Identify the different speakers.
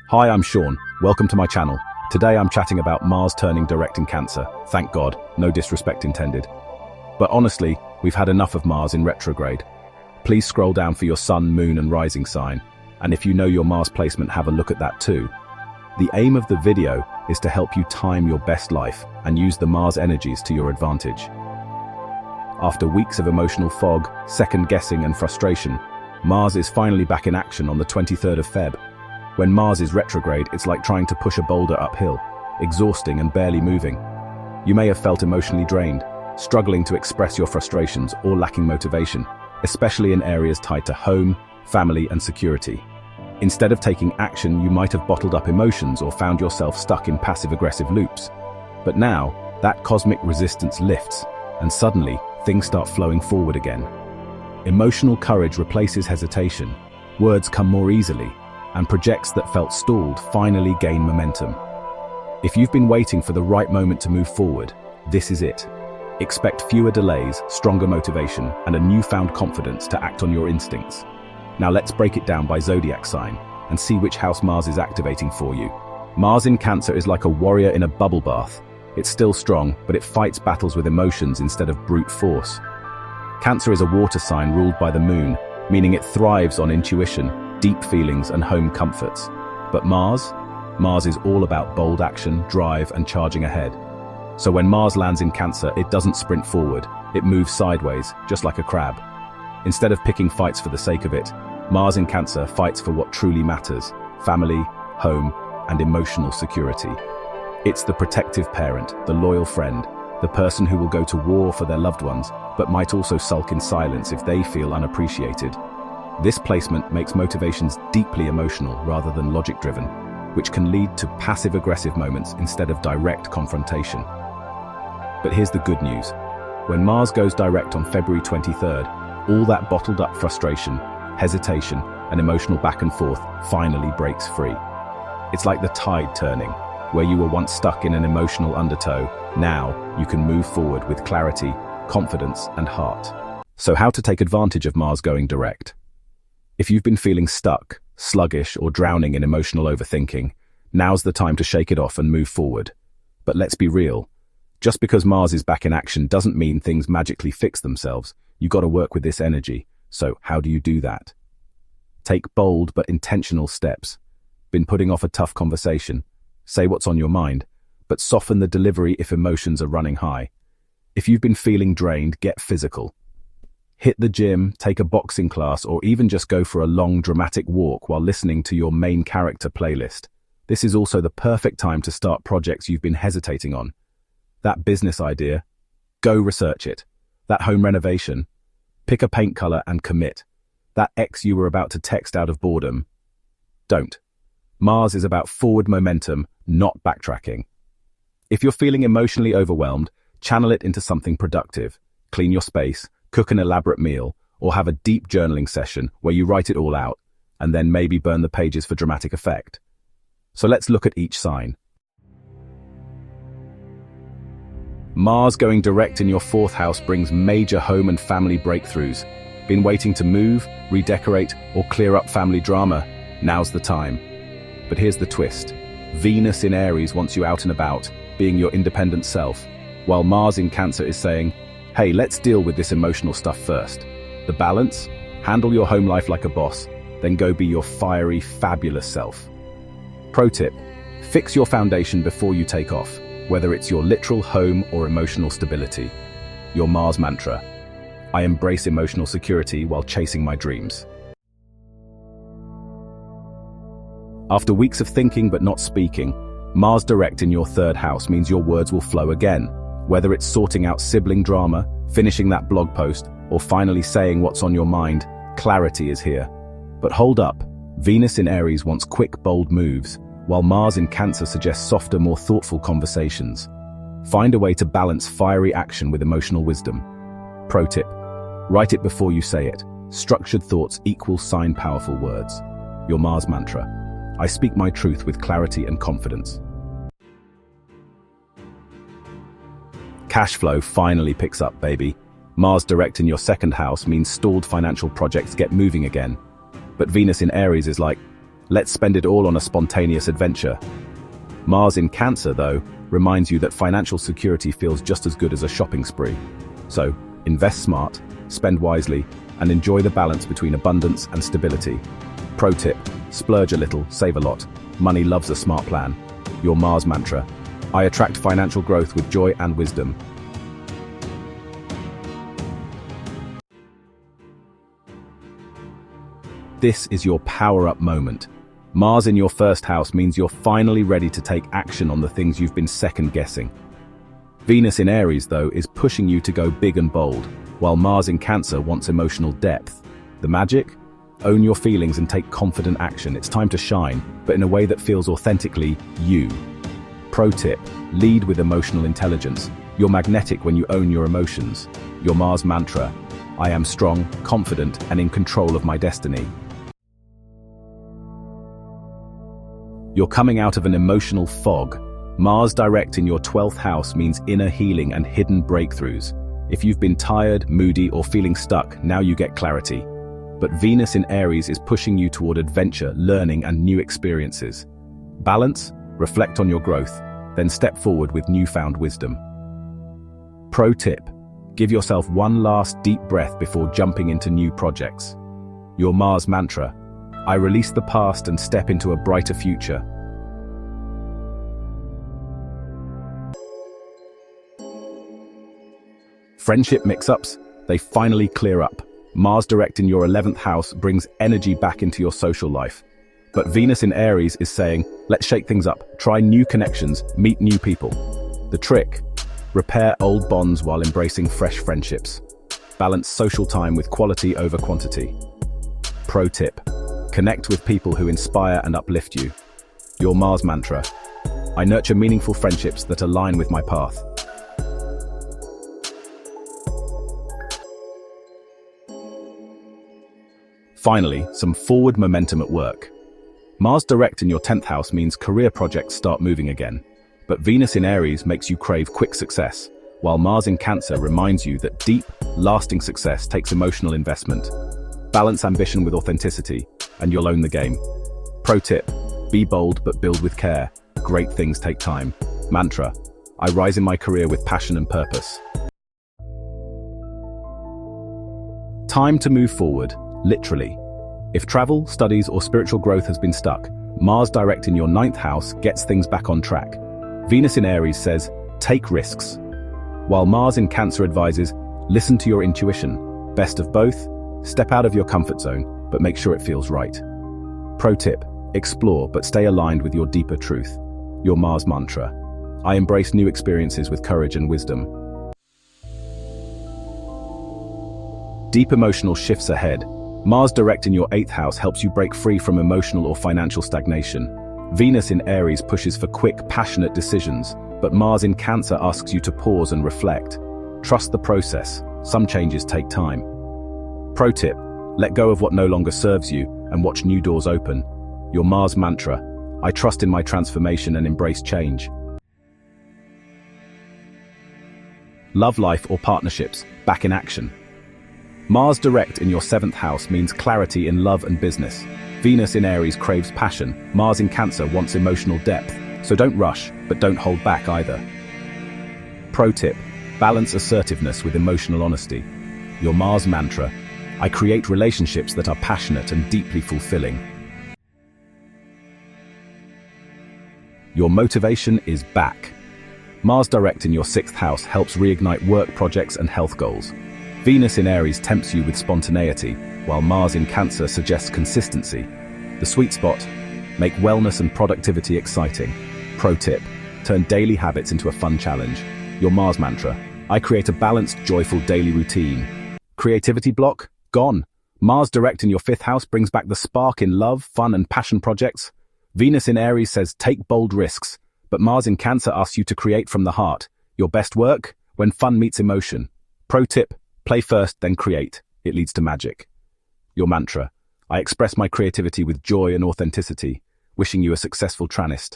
Speaker 1: Hi, I'm Sean. Welcome to my channel. Today I'm chatting about Mars turning direct in Cancer. Thank God, no disrespect intended. But honestly, we've had enough of Mars in retrograde. Please scroll down for your sun, moon and rising sign. And if you know your Mars placement, have a look at that too. The aim of the video is to help you time your best life and use the Mars energies to your advantage. After weeks of emotional fog, second guessing and frustration, Mars is finally back in action on the 23rd of Feb. When Mars is retrograde, it's like trying to push a boulder uphill, exhausting and barely moving. You may have felt emotionally drained, struggling to express your frustrations or lacking motivation, especially in areas tied to home, family and security. Instead of taking action, you might have bottled up emotions or found yourself stuck in passive-aggressive loops. But now, that cosmic resistance lifts, and suddenly, things start flowing forward again. Emotional courage replaces hesitation, words come more easily, and projects that felt stalled finally gain momentum. If you've been waiting for the right moment to move forward, this is it. Expect fewer delays, stronger motivation, and a newfound confidence to act on your instincts. Now let's break it down by zodiac sign and see which house Mars is activating for you. Mars in Cancer is like a warrior in a bubble bath. It's still strong, but it fights battles with emotions instead of brute force. Cancer is a water sign ruled by the moon, meaning it thrives on intuition, deep feelings and home comforts. But Mars is all about bold action, drive and charging ahead. So when Mars lands in Cancer, it doesn't sprint forward, it moves sideways, just like a crab. Instead of picking fights for the sake of it, Mars in Cancer fights for what truly matters: family, home and emotional security. It's the protective parent, the loyal friend, the person who will go to war for their loved ones, but might also sulk in silence if they feel unappreciated. This placement makes motivations deeply emotional rather than logic-driven, which can lead to passive-aggressive moments instead of direct confrontation. But here's the good news. When Mars goes direct on February 23rd, all that bottled-up frustration, hesitation, and emotional back and forth finally breaks free. It's like the tide turning. Where you were once stuck in an emotional undertow, now you can move forward with clarity, confidence, and heart. So how to take advantage of Mars going direct? If you've been feeling stuck, sluggish, or drowning in emotional overthinking, now's the time to shake it off and move forward. But let's be real. Just because Mars is back in action doesn't mean things magically fix themselves. You got to work with this energy. So how do you do that? Take bold but intentional steps. Been putting off a tough conversation? Say what's on your mind, but soften the delivery if emotions are running high. If you've been feeling drained, get physical. Hit the gym, take a boxing class, or even just go for a long, dramatic walk while listening to your main character playlist. This is also the perfect time to start projects you've been hesitating on. That business idea, go research it. That home renovation, pick a paint color and commit. That ex you were about to text out of boredom, don't. Mars is about forward momentum, not backtracking. If you're feeling emotionally overwhelmed, channel it into something productive. Clean your space, cook an elaborate meal, or have a deep journaling session where you write it all out, and then maybe burn the pages for dramatic effect. So let's look at each sign. Mars going direct in your 4th house brings major home and family breakthroughs. Been waiting to move, redecorate, or clear up family drama? Now's the time. But here's the twist. Venus in Aries wants you out and about, being your independent self, while Mars in Cancer is saying, hey, let's deal with this emotional stuff first. The balance? Handle your home life like a boss, then go be your fiery, fabulous self. Pro tip, fix your foundation before you take off, whether it's your literal home or emotional stability. Your Mars mantra: I embrace emotional security while chasing my dreams. After weeks of thinking but not speaking, Mars direct in your 3rd house means your words will flow again. Whether it's sorting out sibling drama, finishing that blog post, or finally saying what's on your mind, clarity is here. But hold up, Venus in Aries wants quick, bold moves, while Mars in Cancer suggests softer, more thoughtful conversations. Find a way to balance fiery action with emotional wisdom. Pro tip, write it before you say it. Structured thoughts equal sign powerful words. Your Mars mantra: I speak my truth with clarity and confidence. Cash flow finally picks up, baby. Mars direct in your 2nd house means stalled financial projects get moving again. But Venus in Aries is like, Let's spend it all on a spontaneous adventure. Mars in Cancer, though, reminds you that financial security feels just as good as a shopping spree. So, invest smart, spend wisely, and enjoy the balance between abundance and stability. Pro tip: splurge a little, save a lot. Money loves a smart plan. Your Mars mantra: I attract financial growth with joy and wisdom. This is your power-up moment. Mars in your first house means you're finally ready to take action on the things you've been second-guessing. Venus in Aries, though, is pushing you to go big and bold, while Mars in Cancer wants emotional depth. The magic? Own your feelings and take confident action. It's time to shine, but in a way that feels authentically you. Pro tip: lead with emotional intelligence. You're magnetic when you own your emotions. Your Mars mantra: I am strong, confident, and in control of my destiny. You're coming out of an emotional fog. Mars direct in your 12th house means inner healing and hidden breakthroughs. If you've been tired, moody, or feeling stuck, now you get clarity. But Venus in Aries is pushing you toward adventure, learning, and new experiences. Balance, reflect on your growth, then step forward with newfound wisdom. Pro tip: give yourself one last deep breath before jumping into new projects. Your Mars mantra: I release the past and step into a brighter future. Friendship mix-ups, they finally clear up. Mars direct in your 11th house brings energy back into your social life. But Venus in Aries is saying, let's shake things up, try new connections, meet new people. The trick: repair old bonds while embracing fresh friendships. Balance social time with quality over quantity. Pro tip: connect with people who inspire and uplift you. Your Mars mantra: I nurture meaningful friendships that align with my path. Finally, some forward momentum at work. Mars direct in your 10th house means career projects start moving again. But Venus in Aries makes you crave quick success, while Mars in Cancer reminds you that deep, lasting success takes emotional investment. Balance ambition with authenticity, and you'll own the game. Pro tip: be bold but build with care. Great things take time. Mantra: I rise in my career with passion and purpose. Time to move forward, literally. If travel, studies, or spiritual growth has been stuck, Mars direct in your 9th house gets things back on track. Venus in Aries says, take risks, while Mars in Cancer advises, listen to your intuition. Best of both, step out of your comfort zone, but make sure it feels right. Pro tip: explore but stay aligned with your deeper truth. Your Mars mantra: I embrace new experiences with courage and wisdom. Deep emotional shifts ahead. Mars direct in your 8th house helps you break free from emotional or financial stagnation. Venus in Aries pushes for quick, passionate decisions, but Mars in Cancer asks you to pause and reflect. Trust the process. Some changes take time. Pro tip: let go of what no longer serves you and watch new doors open. Your Mars mantra: I trust in my transformation and embrace change. Love life or partnerships, back in action. Mars direct in your 7th house means clarity in love and business. Venus in Aries craves passion. Mars in Cancer wants emotional depth. So don't rush, but don't hold back either. Pro tip: balance assertiveness with emotional honesty. Your Mars mantra: I create relationships that are passionate and deeply fulfilling. Your motivation is back. Mars direct in your 6th house helps reignite work projects and health goals. Venus in Aries tempts you with spontaneity, while Mars in Cancer suggests consistency. The sweet spot: make wellness and productivity exciting. Pro tip: turn daily habits into a fun challenge. Your Mars mantra: I create a balanced, joyful daily routine. Creativity block? Gone. Mars direct in your 5th house brings back the spark in love, fun, and passion projects. Venus in Aries says take bold risks, but Mars in Cancer asks you to create from the heart. Your best work? When fun meets emotion. Pro tip: play first, then create. It leads to magic. Your mantra: I express my creativity with joy and authenticity. Wishing you a successful transit.